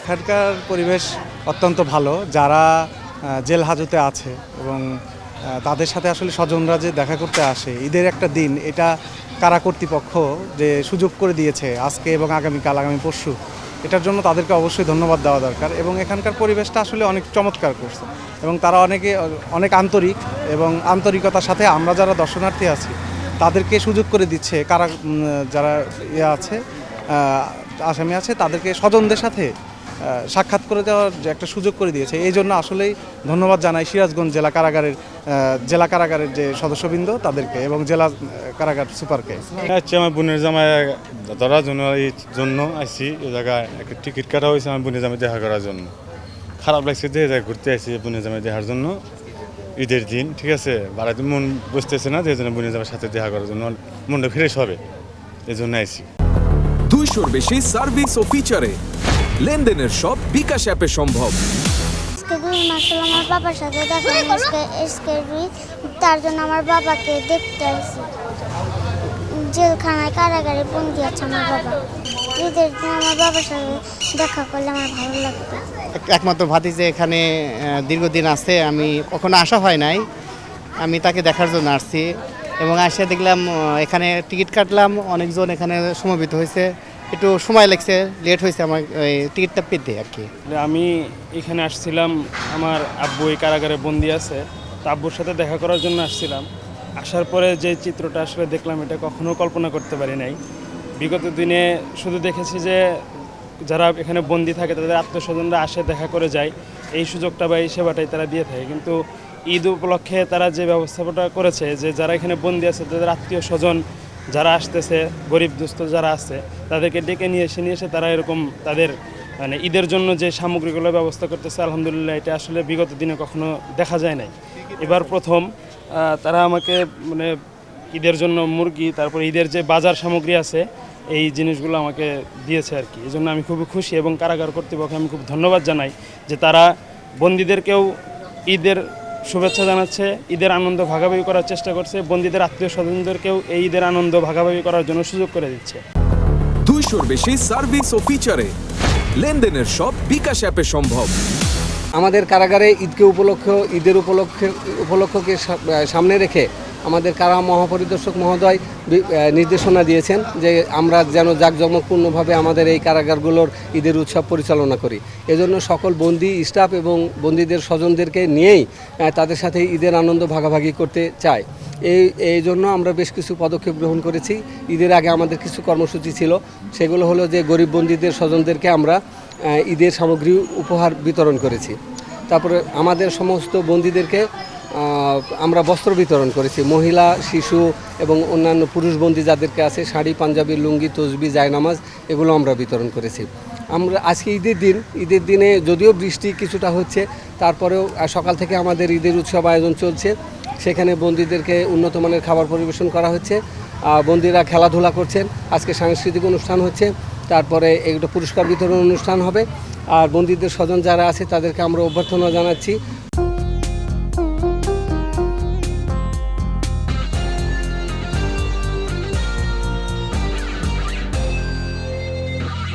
এখানকার পরিবেশ অত্যন্ত ভালো। যারা জেল হাজতে আছে এবং তাদের সাথে আসলে স্বজনরা যে দেখা করতে আসে, ঈদের একটা দিন, এটা কারা কর্তৃপক্ষ যে সুযোগ করে দিয়েছে আজকে এবং আগামীকাল, আগামী পরশু, এটার জন্য তাদেরকে অবশ্যই ধন্যবাদ দেওয়া দরকার। এবং এখানকার পরিবেশটা আসলে অনেক চমৎকার করছে এবং তারা অনেক আন্তরিক এবং আন্তরিকতার সাথে আমরা যারা দর্শনার্থী আছি তাদেরকে সুযোগ করে দিচ্ছে, যারা আছে আসামি আছে তাদেরকে স্বজনদের সাথে সাক্ষাৎ করে দেওয়ার যে একটা সুযোগ করে দিয়েছে। এই জন্য আসলেই ধন্যবাদ জানাই সিরাজগঞ্জ জেলা কারাগারের যে সদস্যবৃন্দ তাদেরকে এবং জেলা কারাগার সুপারকে। আচ্ছা, আমার বোনের জামাই ধরার জন্য এই জন্য আসছি। এই জায়গায় একটা টিকিট কাটা হয়েছে আমার বোনের জামাই দেখা করার জন্য। খারাপ লাগছে যে জায়গায় ঘুরতে আসছি বোনের জামাই দেখার জন্য ঈদের দিন, ঠিক আছে। বাড়াতে মন বসতেছে না, এই জন্য বোনের জামাইয়ের সাথে দেখা করার জন্য মনটা ফ্রেশ হবে, এই জন্য আসছি। 200-র বেশি সার্ভিস ও ফিচারে লেনদেনের সব বিকাশ অ্যাপে সম্ভব। আমার বাবার সাথে দেখা তার জন্য আমার বাবাকে দেখতে আসি। জেলখানায় কারাগারে বন্দি আছে আমার বাবা। ঈদের দিন আমার বাবার সাথে দেখা করলে আমার ভালো লাগবে। একমাত্র ভাতিজে এখানে দীর্ঘদিন আছে, আমি কখনো আসা হয় নাই, আমি তাকে দেখার জন্য আসছি এবং আসে দেখলাম এখানে টিকিট কাটলাম, অনেকজন এখানে সমবেত হয়েছে, একটু সময় লাগছে, লেট হয়েছে আমার টিকিটটা পেতে আর কি। আমি এখানে আসছিলাম, আমার আব্বু এই কারাগারে বন্দি আছে, তো আব্বুর সাথে দেখা করার জন্য আসছিলাম। আসার পরে যে চিত্রটা আসলে দেখলাম, এটা কখনো কল্পনা করতে পারি নাই। বিগত দিনে শুধু দেখেছি যে যারা এখানে বন্দি থাকে তাদের আত্মীয়স্বজনরা আসে, দেখা করে যায়, এই সুযোগটা বা এই সেবাটাই তারা দিয়ে থাকে। কিন্তু ঈদ উপলক্ষে তারা যে ব্যবস্থাপনা করেছে যে যারা এখানে বন্দি আছে তাদের আত্মীয় স্বজন যারা আসতেছে, গরিব দুস্থ যারা আছে তাদেরকে ডেকে নিয়ে এসে তারা এরকম তাদের মানে ঈদের জন্য যে সামগ্রীগুলোর ব্যবস্থা করতেছে, আলহামদুলিল্লাহ এটা আসলে বিগত দিনে কখনো দেখা যায় নাই। এবার প্রথম তারা আমাকে মানে ঈদের জন্য মুরগি, তারপর ঈদের যে বাজার সামগ্রী আছে এই জিনিসগুলো আমাকে দিয়েছে আর কি। এই জন্য আমি খুবই খুশি এবং কারাগার কর্তৃপক্ষকে আমি খুব ধন্যবাদ জানাই যে তারা বন্দীদেরকেও ঈদের শুভেচ্ছা জানাচ্ছে, ঈদের আনন্দ ভাগাভাগি করার চেষ্টা করছে, বন্দীদের আত্মীয় স্বজনদেরকেও এই ঈদের আনন্দ ভাগাভাগি করার জন্য সুযোগ করে দিচ্ছে। 200-র বেশি সার্ভিস ও ফিচারে লেনদেনের সব বিকাশ অ্যাপে সম্ভব। আমাদের কারাগারে ঈদের উপলক্ষকে সামনে রেখে আমাদের কারা মহাপরিদর্শক মহোদয় নির্দেশনা দিয়েছেন যে আমরা যেন জাঁকজমকপূর্ণভাবে আমাদের এই কারাগারগুলোর ঈদের উৎসব পরিচালনা করি। এজন্য সকল বন্দি স্টাফ এবং বন্দীদের স্বজনদেরকে নিয়েই তাদের সাথে ঈদের আনন্দ ভাগাভাগি করতে চাই। এই জন্য আমরা বেশ কিছু পদক্ষেপ গ্রহণ করেছি। ঈদের আগে আমাদের কিছু কর্মসূচি ছিল, সেগুলো হলো যে গরিব বন্দীদের স্বজনদেরকে আমরা ঈদের সামগ্রী উপহার বিতরণ করেছি। তারপরে আমাদের সমস্ত বন্দীদেরকে আমরা বস্ত্র বিতরণ করেছি। মহিলা, শিশু এবং অন্যান্য পুরুষ বন্দী যাদেরকে আছে শাড়ি, পাঞ্জাবি, লুঙ্গি, তসবি, জায়নামাজ এগুলো আমরা বিতরণ করেছি। আমরা আজকে ঈদের দিনে যদিও বৃষ্টি কিছুটা হচ্ছে, তারপরেও সকাল থেকে আমাদের ঈদের উৎসব আয়োজন চলছে। সেখানে বন্দীদেরকে উন্নত মানের খাবার পরিবেশন করা হচ্ছে, বন্দীরা খেলাধুলা করছেন, আজকে সাংস্কৃতিক অনুষ্ঠান হচ্ছে, তারপরে একটা পুরস্কার বিতরণ অনুষ্ঠান হবে। আর বন্দীদের স্বজন যারা আছে তাদেরকে আমরা অভ্যর্থনা জানাচ্ছি